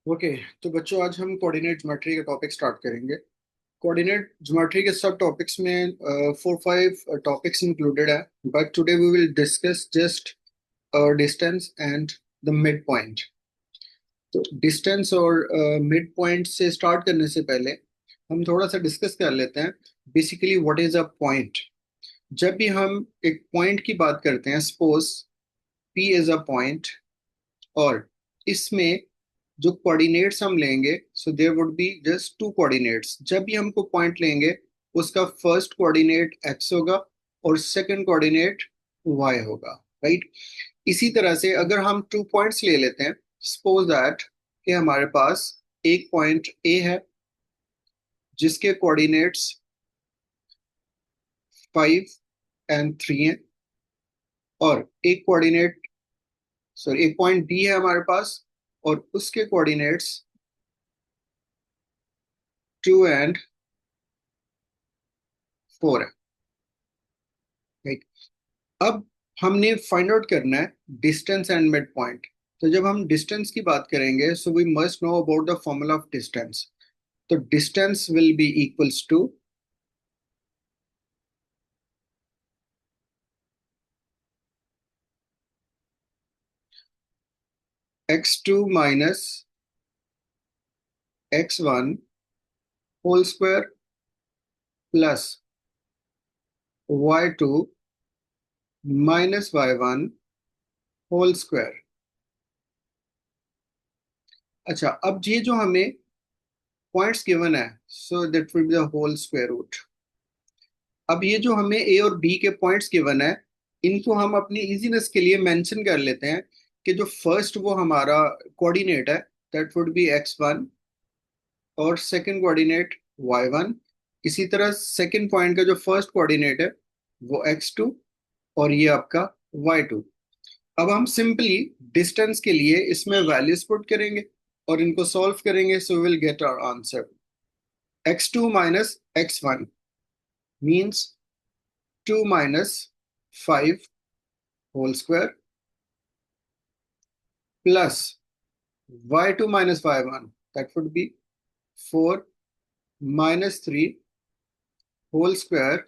Okay. तो बच्चों आज हम कोऑर्डिनेट ज्योमेट्री का टॉपिक स्टार्ट करेंगे। कोऑर्डिनेट ज्योमेट्री के सब टॉपिक्स में 4-5 टॉपिक्स इंक्लूडेड है, but today we will discuss just distance and the mid point. तो डिस्टेंस और मिड पॉइंट से स्टार्ट करने से पहले हम थोड़ा सा डिस्कस कर लेते हैं basically what is a point. जब भी हम एक पॉइंट की बात करते हैं, suppose P is a point, और इसमें जो कोऑर्डिनेट्स हम लेंगे, so there would be just two coordinates. जब भी हमको पॉइंट लेंगे, उसका फर्स्ट कोऑर्डिनेट एक्स होगा और सेकंड कोऑर्डिनेट वाई होगा, राइट। इसी तरह से अगर हम 2 पॉइंट्स ले लेते हैं, सपोज दैट कि हमारे पास एक पॉइंट ए है जिसके कोऑर्डिनेट्स 5 और 3 हैं, और एक कोऑर्डिनेट, सॉरी, एक पॉइंट बी है हमारे पास और उसके कोऑर्डिनेट्स 2 और 4 है, राइट। अब हमने फाइंड आउट करना है डिस्टेंस एंड मिड पॉइंट। तो जब हम डिस्टेंस की बात करेंगे, so we must know about the formula of distance. तो distance will be equals to x2 minus x1 whole square plus y2 minus y1 whole square. अच्छा, अब ये जो हमें पॉइंट्स गिवन है, so that will be the whole square root. अब ये जो हमें ए और बी के पॉइंट्स गिवन है, इनको हम अपनी इजीनेस के लिए मेंशन कर लेते हैं कि जो फर्स्ट वो हमारा कोऑर्डिनेट है, दैट वुड बी x1, और सेकंड कोऑर्डिनेट y1। इसी तरह सेकंड पॉइंट का जो फर्स्ट कोऑर्डिनेट है वो x2, और ये आपका y2। अब हम सिंपली डिस्टेंस के लिए इसमें वैल्यूज पुट करेंगे और इनको सॉल्व करेंगे, so will get our answer. x2 minus x1 means 2 minus 5 whole square plus y2 minus y1, that would be 4 minus 3 whole square,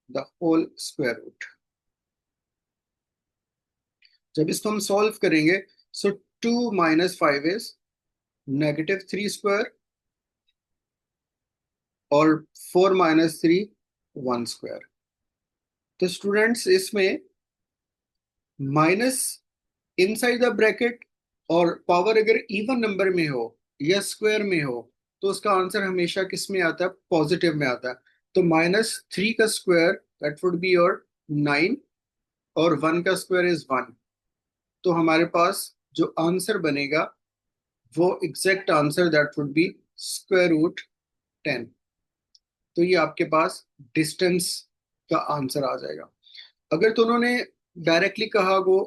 the whole square root। जब इसको हम सॉल्व करेंगे, सो 2 minus 5 इज -3 स्क्वायर, और 4 minus 3 1 square. तो students, इसमें minus inside the bracket, और power अगर even number में हो या स्क्वायर में हो, तो उसका आंसर हमेशा किस में आता है? पॉजिटिव में आता है। तो -3 का square, that would be your 9, और 1 का स्क्वायर इज 1। तो हमारे पास जो आंसर बनेगा वो exact answer, that would B √10। तो ये आपके पास डिस्टेंस का आंसर आ जाएगा। अगर तो उन्होंने डायरेक्टली कहा वो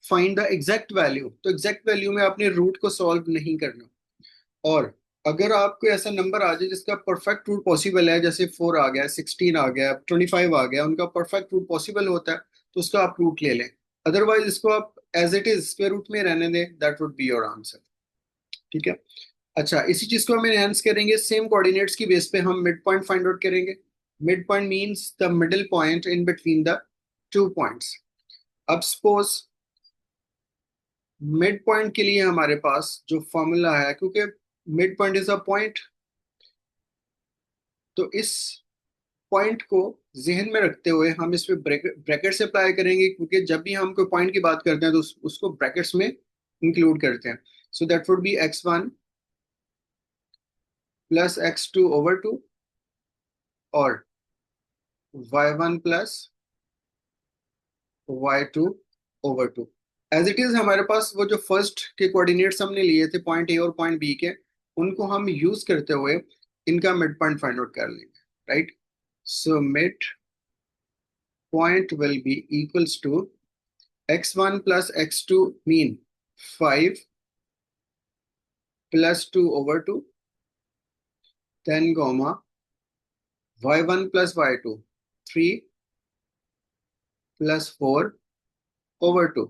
फाइंड द एग्जैक्ट वैल्यू, तो एग्जैक्ट वैल्यू में आपने रूट को सॉल्व नहीं करना। और अगर आपको ऐसा नंबर आ जाए जिसका परफेक्ट रूट पॉसिबल है, जैसे 4 आ गया, 16 आ गया, 25 आ गया, उनका परफेक्ट रूट पॉसिबल होता है, तो उसका आप रूट ले लें। अदरवाइज इसको आप as it is square root में रहने दें, that would be your answer. ठीक है। अच्छा, इसी चीज को हम एनहांस करेंगे, सेम कोऑर्डिनेट्स की बेस पे हम मिड पॉइंट फाइंड आउट करेंगे। Mid point means the middle point in between the 2 points. अब सपोज मिड पॉइंट के लिए हमारे पास जो फॉर्मूला है, क्योंकि mid point is a point, तो इस पॉइंट को जहन में रखते हुए हम इस पे ब्रैकेट से अप्लाई करेंगे, क्योंकि जब भी हम कोई पॉइंट की बात करते हैं तो उसको ब्रैकेट्स में इंक्लूड करते हैं। So that would B x1 plus x2/2, और y1 plus y2/2। As it is हमारे पास वो जो फर्स्ट के कोऑर्डिनेट्स हमने लिए थे पॉइंट ए और पॉइंट बी के, उनको हम यूज करते हुए इनका मिड पॉइंट फाइंड आउट कर लेंगे, right. So mid point will be equals to x1 plus x2 mean 5 plus 2/2, then comma y1 plus y2 3 plus 4/2।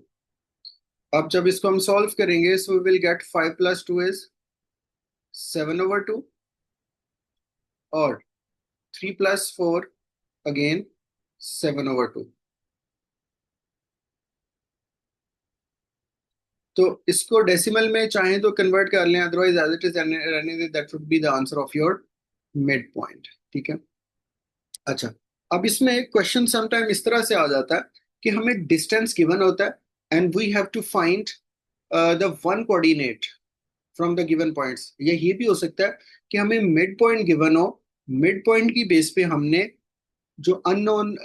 अब जब इसको हम सॉल्व करेंगे so we will get 5 + 2 is 7/2 और 3 + 4 अगेन 7/2। तो इसको डेसिमल में चाहें तो कन्वर्ट कर लें, अदरवाइज एज इट इज रहने दे, that would be the answer of your mid point. ठीक है। अच्छा, अब इसमें क्वेश्चन समटाइम इस तरह से आ जाता है कि हमें डिस्टेंस गिवन होता है and we have to find the one coordinate from the given points. या ये भी हो सकता है कि हमें मिड पॉइंट गिवन हो, मिड पॉइंट की बेस पे हमने जो अननोन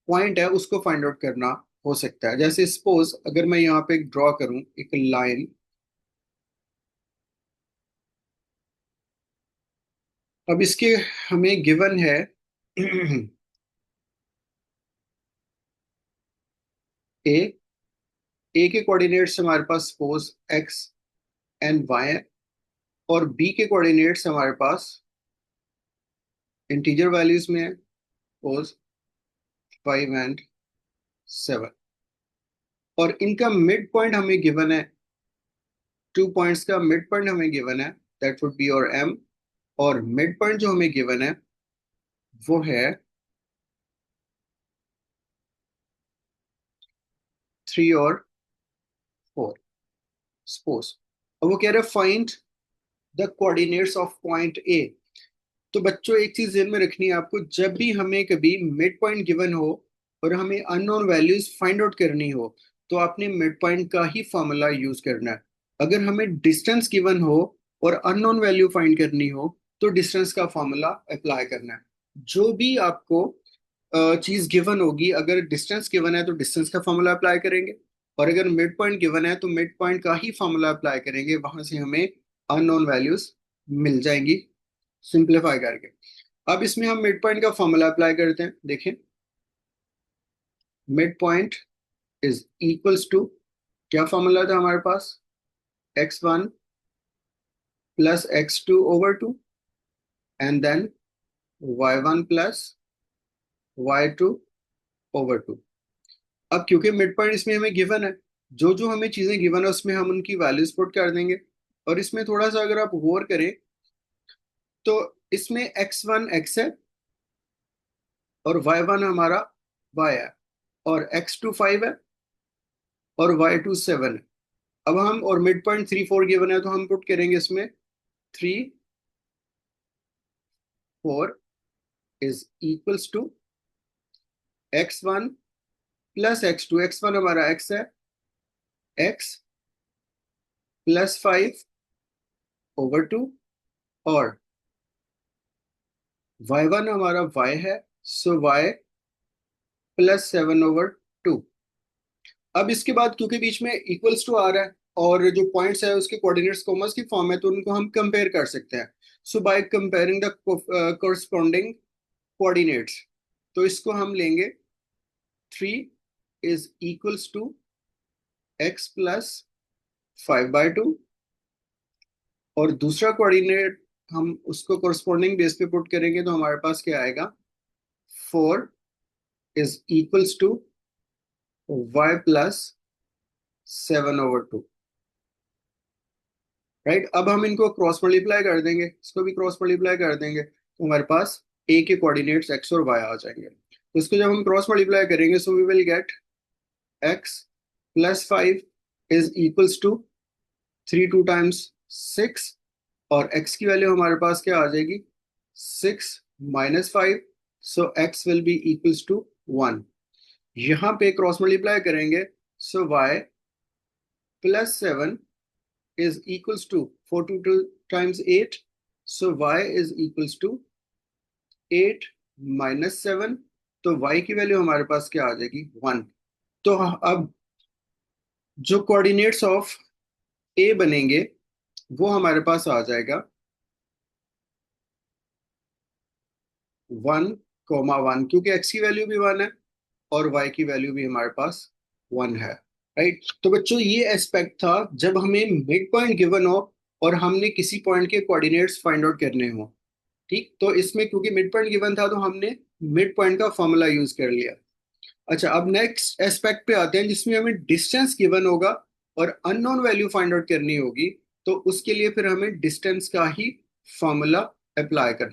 पॉइंट है उसको फाइंड आउट करना हो सकता है। जैसे सपोज अगर मैं यहाँ पे ड्रॉ करूं एक लाइन, अब इसके हमें गिवन है ए। ए के कोऑर्डिनेट्स हमारे पास सपोज एक्स एंड वाई है, और बी के कोऑर्डिनेट्स हमारे पास इंटीजर वैल्यूज में है, सपोज 5 and 7। और इनका मिड पॉइंट हमें गिवन है, 2 पॉइंट्स का मिड पॉइंट हमें गिवन है, that would be your M. और मिड पॉइंट जो हमें गिवन है वो है 3 और 4, सपोज। और वो कह रहे हैं find the coordinates of point A. तो बच्चों एक चीज ध्यान में रखनी है आपको, जब भी हमें कभी मिड पॉइंट गिवन हो और हमें अननोन वैल्यूज फाइंड आउट करनी हो तो आपने मिड पॉइंट का ही फॉर्मूला यूज करना है। अगर हमें डिस्टेंस गिवन हो और अननोन वैल्यू फाइंड करनी हो तो डिस्टेंस का फॉर्मूला अप्लाई करना है। जो भी आपको चीज गिवन होगी, अगर डिस्टेंस गिवन है तो डिस्टेंस का फॉर्मूला अप्लाई करेंगे, और अगर मिड पॉइंट गिवन है तो मिड पॉइंट का ही फॉर्मूला अप्लाई करेंगे, वहां से हमें अननोन वैल्यूज मिल जाएंगी सिंप्लीफाई करके। अब इसमें हम मिड पॉइंट का फॉर्मूला अप्लाई करते हैं। देखें, mid point is equals to, क्या फॉर्मूला था हमारे पास, x1 + x2/2 and then y1 + y2/2। अब क्योंकि मिड पॉइंट इसमें हमें गिवन है, जो जो हमें चीजें गिवन है उसमें हम उनकी वैल्यूज पुट कर देंगे। और इसमें थोड़ा सा अगर आप गौर करें तो इसमें x1 x है और y1 हमारा y है, और x2 5 है और y2 7 है। अब हम, और मिड पॉइंट 3 4 गिवन है तो हम पुट करेंगे इसमें 3 4 is equals to x1 + x2। x1 हमारा x है, x + 5/2, और y1 हमारा y है, सो y + 7/2। अब इसके बाद क्योंकि बीच में इक्वल्स टू आ रहा है और जो पॉइंट्स है उसके कोऑर्डिनेट्स कॉमर्स की फॉर्म है तो उनको हम कंपेयर कर सकते हैं। So by comparing the corresponding coordinates, तो इसको हम लेंगे 3 इज इक्वल्स टू x + 5/2, और दूसरा कोऑर्डिनेट हम उसको कोरस्पॉन्डिंग बेस पे पुट करेंगे तो हमारे पास क्या आएगा, 4 is equals to y + 7/2। Right, अब हम इनको क्रॉस मल्टीप्लाई कर देंगे, इसको भी क्रॉस मल्टीप्लाई कर देंगे तो हमारे पास ए के कोऑर्डिनेट्स एक्स और वाई आ जाएंगे। तो इसको जब हम क्रॉस मल्टीप्लाई करेंगे so we will get X + 5 is equals to 3 2 × 6, और x की वैल्यू हमारे पास क्या आ जाएगी, 6 - 5, सो x will be equals to 1। यहाँ पे क्रॉस मल्टीप्लाई करेंगे सो y + 7 is equals to 4 2 times 8, so y is equals to 8 - 7, तो y की वैल्यू हमारे पास क्या आ जाएगी, 1। तो अब जो कोऑर्डिनेट्स ऑफ a बनेंगे वो हमारे पास आ जाएगा 1 1, क्योंकि x की वैल्यू भी 1 है और y की वैल्यू भी हमारे पास 1 है। राइट, तो बच्चों ये एस्पेक्ट था जब हमें मिड पॉइंट गिवन हो और हमने किसी पॉइंट के कोऑर्डिनेट्स फाइंड आउट करने हो। ठीक, तो इसमें क्योंकि मिड पॉइंट गिवन था तो हमने मिड पॉइंट का फॉर्मूला यूज कर लिया। अच्छा, अब नेक्स्ट एस्पेक्ट पे आते हैं जिसमें हमें डिस्टेंस गिवन होगा और अननोन वैल्यू फाइंड आउट करनी होगी तो उसके लिए फिर हमें डिस्टेंस का ही फॉर्मूला अप्लाई करना